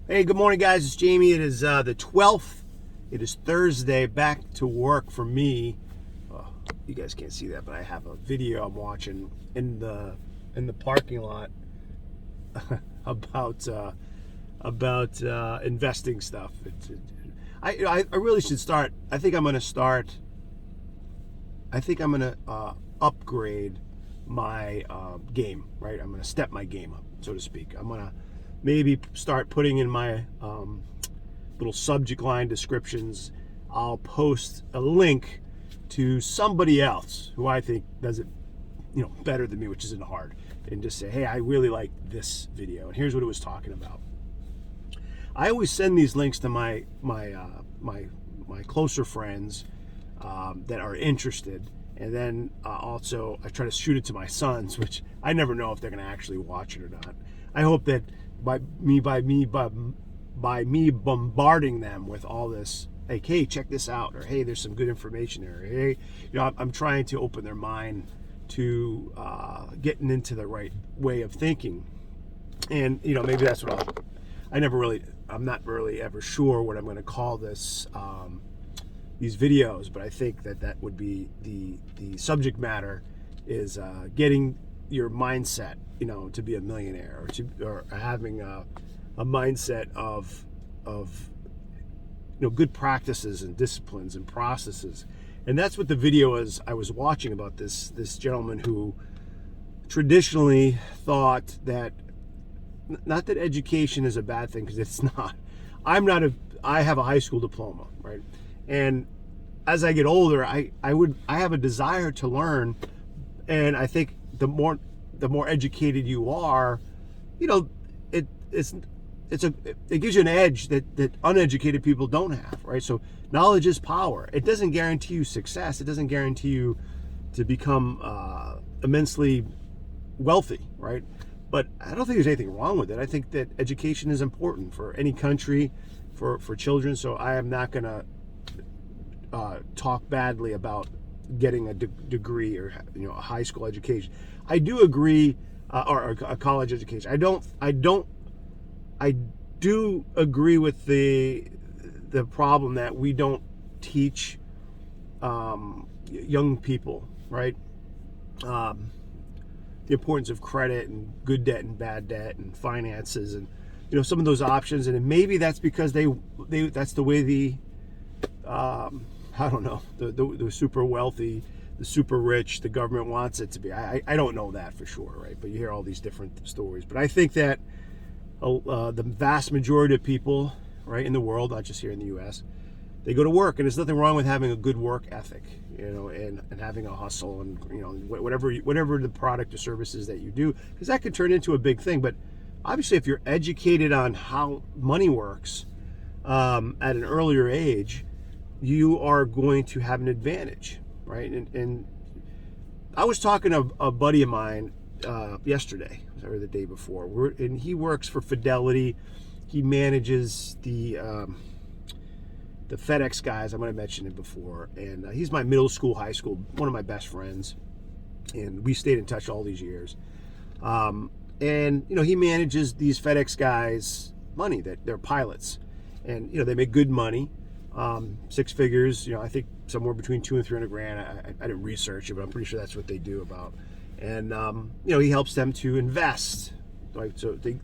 Hey, good morning, guys. It's Jamie. It is the 12th. It is Thursday. Back to work for me. Oh, you guys can't see that, but I have a video I'm watching in the parking lot about investing stuff. I really should start. I think I'm going to start. I think I'm going to upgrade my game. Right. I'm going to step my game up, so to speak. I'm going to maybe start putting in my little subject line descriptions. I'll post a link to somebody else who I think does it, better than me, which isn't hard, and just say, hey, I really like this video, and here's what it was talking about. I always send these links to my closer friends that are interested, and then also I try to shoot it to my sons, which I never know if they're going to actually watch it or not. I hope that by me bombarding them with all this, like, hey, check this out, or hey, there's some good information there, or hey, I'm trying to open their mind to getting into the right way of thinking. And maybe that's what I'm not really ever sure what I'm going to call this, these videos, but I think that would be the subject matter is getting your mindset, to be a millionaire, or having a mindset of good practices and disciplines and processes. And that's what the video is. I was watching about this gentleman who traditionally thought that, not that education is a bad thing, because it's not. I have a high school diploma, right? And as I get older, I have a desire to learn, and I think the more educated you are, it gives you an edge that uneducated people don't have, right? So knowledge is power. It doesn't guarantee you success. It doesn't guarantee you to become immensely wealthy, right? But I don't think there's anything wrong with it. I think that education is important for any country, for children. So I am not going to talk badly about getting a degree or a high school education. I do agree, or a college education. I do agree with the problem that we don't teach young people, right? The importance of credit and good debt and bad debt and finances, and some of those options. And maybe that's because that's the way the I don't know, the super wealthy, the super rich, the government wants it to be. I don't know that for sure, right? But you hear all these different stories. But I think that the vast majority of people, right, in the world, not just here in the U.S., they go to work, and there's nothing wrong with having a good work ethic, and having a hustle, and whatever the product or services that you do, because that could turn into a big thing. But obviously, if you're educated on how money works at an earlier age, you are going to have an advantage, right? And I was talking to a buddy of mine yesterday, or the day before, and he works for Fidelity. He manages the FedEx guys. I might have mentioned it before, and he's my middle school, high school, one of my best friends, and we stayed in touch all these years. And he manages these FedEx guys' money, that they're pilots, and they make good money. 6 figures, I think somewhere between $200,000 and $300,000. I didn't research it, but I'm pretty sure that's what they do about. And he helps them to invest. Right? So the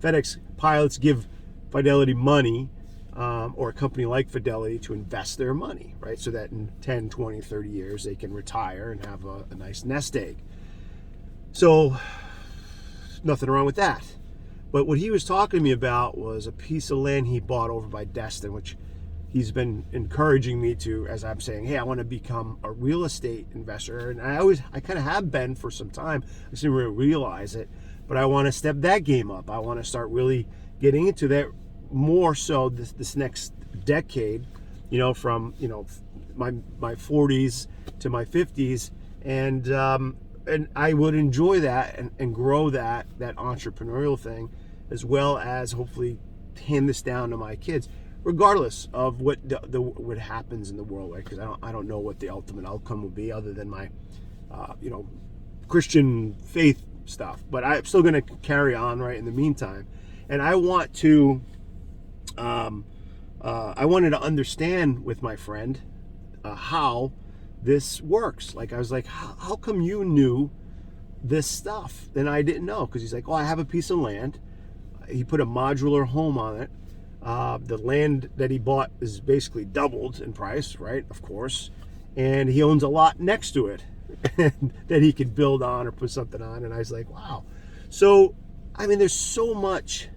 FedEx pilots give Fidelity money, or a company like Fidelity, to invest their money, right? So that in 10, 20, 30 years they can retire and have a nice nest egg. So nothing wrong with that. But what he was talking to me about was a piece of land he bought over by Destin, which he's been encouraging me to, as I'm saying, hey, I want to become a real estate investor. And I kind of have been for some time. I just didn't really realize it, but I want to step that game up. I want to start really getting into that more so this next decade, from my 40s to my 50s, and I would enjoy that and grow that entrepreneurial thing, as well as hopefully hand this down to my kids, regardless of what what happens in the world, right? Because I don't know what the ultimate outcome will be, other than my Christian faith stuff. But I'm still going to carry on, right, in the meantime. And I want to, I wanted to understand with my friend how this works. Like, I was like, how come you knew this stuff and I didn't know? Because he's like, oh, I have a piece of land. He put a modular home on it. The land that he bought is basically doubled in price, right? Of course. And he owns a lot next to it that he could build on or put something on. And I was like, wow. So, I mean, there's so much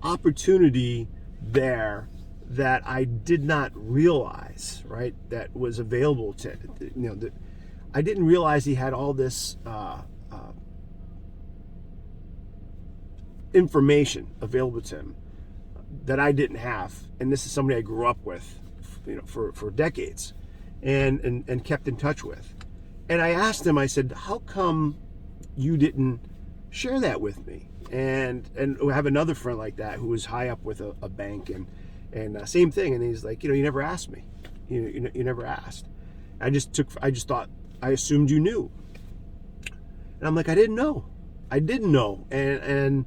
opportunity there that I did not realize, right? That was available to, I didn't realize he had all this information available to him that I didn't have. And this is somebody I grew up with, for decades and kept in touch with. And I asked him, I said, how come you didn't share that with me? And we have another friend like that who was high up with a bank and same thing. And he's like, you never asked me. You never asked. I just thought, I assumed you knew. And I'm like, I didn't know. And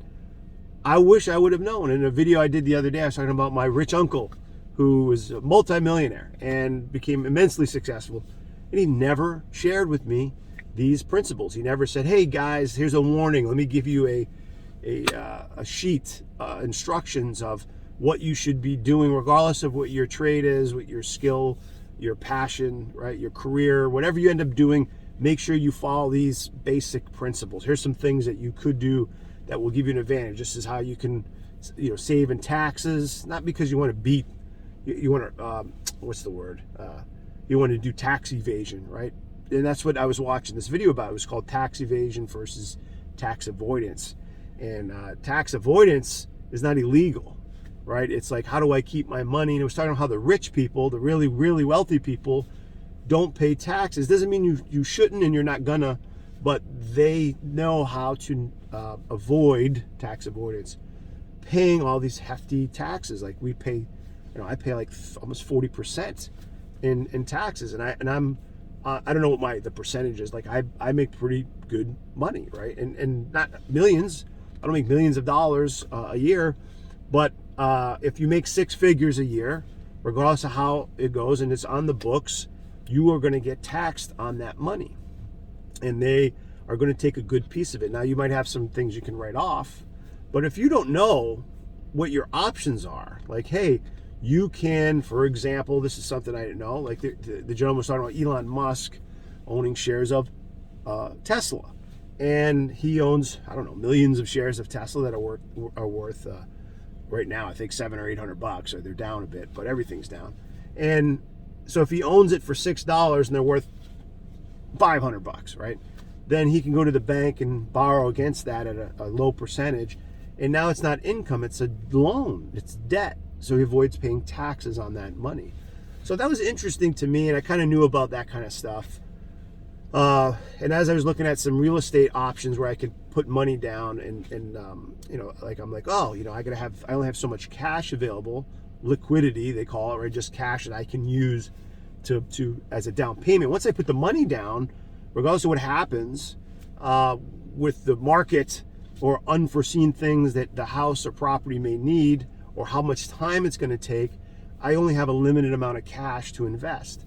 I wish I would have known. In a video I did the other day, I was talking about my rich uncle who was a multimillionaire and became immensely successful. And he never shared with me these principles. He never said, hey guys, here's a warning. Let me give you a sheet, instructions of what you should be doing regardless of what your trade is, what your skill, your passion, right, your career, whatever you end up doing. Make sure you follow these basic principles. Here's some things that you could do that will give you an advantage. This is how you can, save in taxes, not because you want to beat, you want to, what's the word? You want to do tax evasion, right? And that's what I was watching this video about. It was called tax evasion versus tax avoidance. And tax avoidance is not illegal, right? It's like, how do I keep my money? And it was talking about how the rich people, the really, really wealthy people, don't pay taxes. Doesn't mean you shouldn't and you're not gonna, but they know how to avoid tax avoidance, paying all these hefty taxes. Like we pay, I pay like almost 40% in taxes, and I'm I don't know what the percentage is. Like I make pretty good money, right? And not millions. I don't make millions of dollars a year, but if you make six figures a year, regardless of how it goes, and it's on the books, you are going to get taxed on that money, and they are going to take a good piece of it. Now you might have some things you can write off, but if you don't know what your options are, like, hey, you can, for example, this is something I didn't know, like the gentleman was talking about Elon Musk owning shares of Tesla, and he owns, I don't know, millions of shares of Tesla that are worth right now, I think $700 or $800, or they're down a bit, but everything's down. And so if he owns it for $6 and they're worth $500, right? Then he can go to the bank and borrow against that at a low percentage. And now it's not income, it's a loan, it's debt. So he avoids paying taxes on that money. So that was interesting to me, and I kind of knew about that kind of stuff. And as I was looking at some real estate options where I could put money down and like I'm like, oh, I only have so much cash available, liquidity they call it, or just cash that I can use to as a down payment. Once I put the money down, regardless of what happens with the market or unforeseen things that the house or property may need, or how much time it's going to take, I only have a limited amount of cash to invest.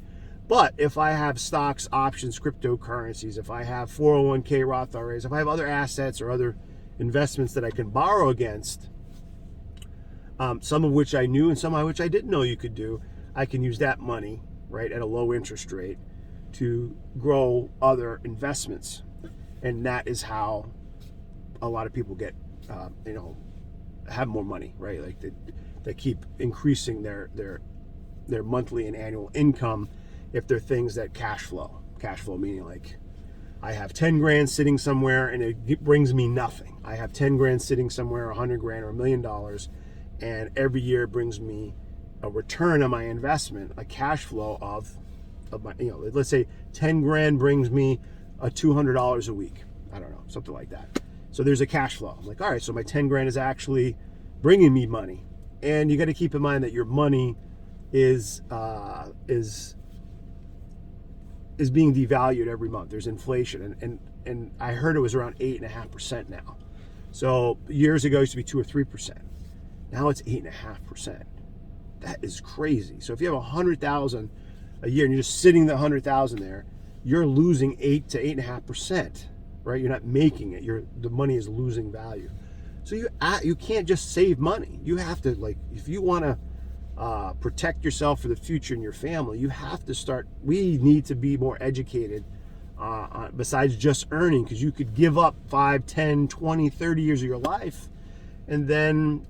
But if I have stocks, options, cryptocurrencies, if I have 401k Roth IRAs, if I have other assets or other investments that I can borrow against, some of which I knew and some of which I didn't know you could do, I can use that money, right, at a low interest rate to grow other investments. And that is how a lot of people get, have more money, right? Like they keep increasing their monthly and annual income if they're things that cash flow meaning like I have 10 grand sitting somewhere and it brings me nothing. I have 10 grand sitting somewhere, 100 grand or $1 million, and every year it brings me a return on my investment, a cash flow of my, let's say 10 grand brings me a $200 a week. I don't know, something like that. So there's a cash flow. I'm like, all right, so my 10 grand is actually bringing me money. And you got to keep in mind that your money is being devalued every month. There's inflation, and I heard it was around 8.5% now. So years ago, it used to be 2 or 3%. Now it's 8.5%. That is crazy. So if you have 100,000 a year and you're just sitting the 100,000 there, you're losing 8 to 8.5%, right? You're not making it. The money is losing value. So you can't just save money. You have to, like, if you want to protect yourself for the future and your family, you have to start. We need to be more educated besides just earning, because you could give up 5, 10, 20, 30 years of your life, and then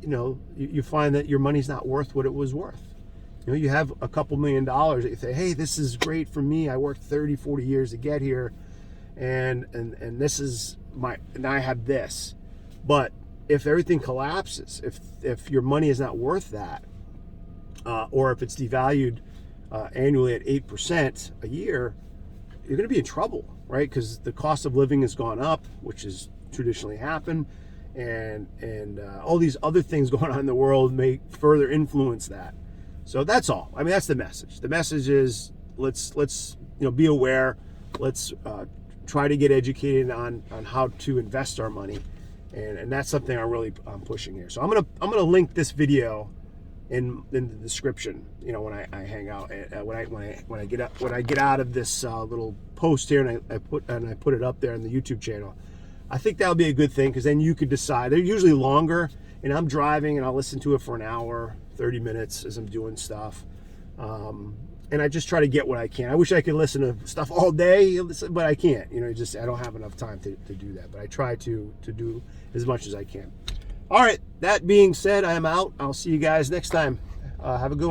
you find that your money's not worth what it was worth. You have a couple $1 million that you say, hey, this is great for me. I worked 30, 40 years to get here, and this is and I have this. But if everything collapses, if your money is not worth that, or if it's devalued annually at 8% a year, you're going to be in trouble, right? Because the cost of living has gone up, which has traditionally happened, and all these other things going on in the world may further influence that. So that's all. I mean, that's the message. The message is let's be aware. Let's try to get educated on how to invest our money, and that's something I'm pushing here. So I'm gonna link this video in the description. When I hang out, when I get out of this little post here, and I put it up there on the YouTube channel. I think that'll be a good thing, because then you could decide. They're usually longer, and I'm driving and I'll listen to it for an hour, 30 minutes as I'm doing stuff. And I just try to get what I can. I wish I could listen to stuff all day, but I can't. I don't have enough time to do that. But I try to do as much as I can. All right, that being said, I am out. I'll see you guys next time. Have a good one.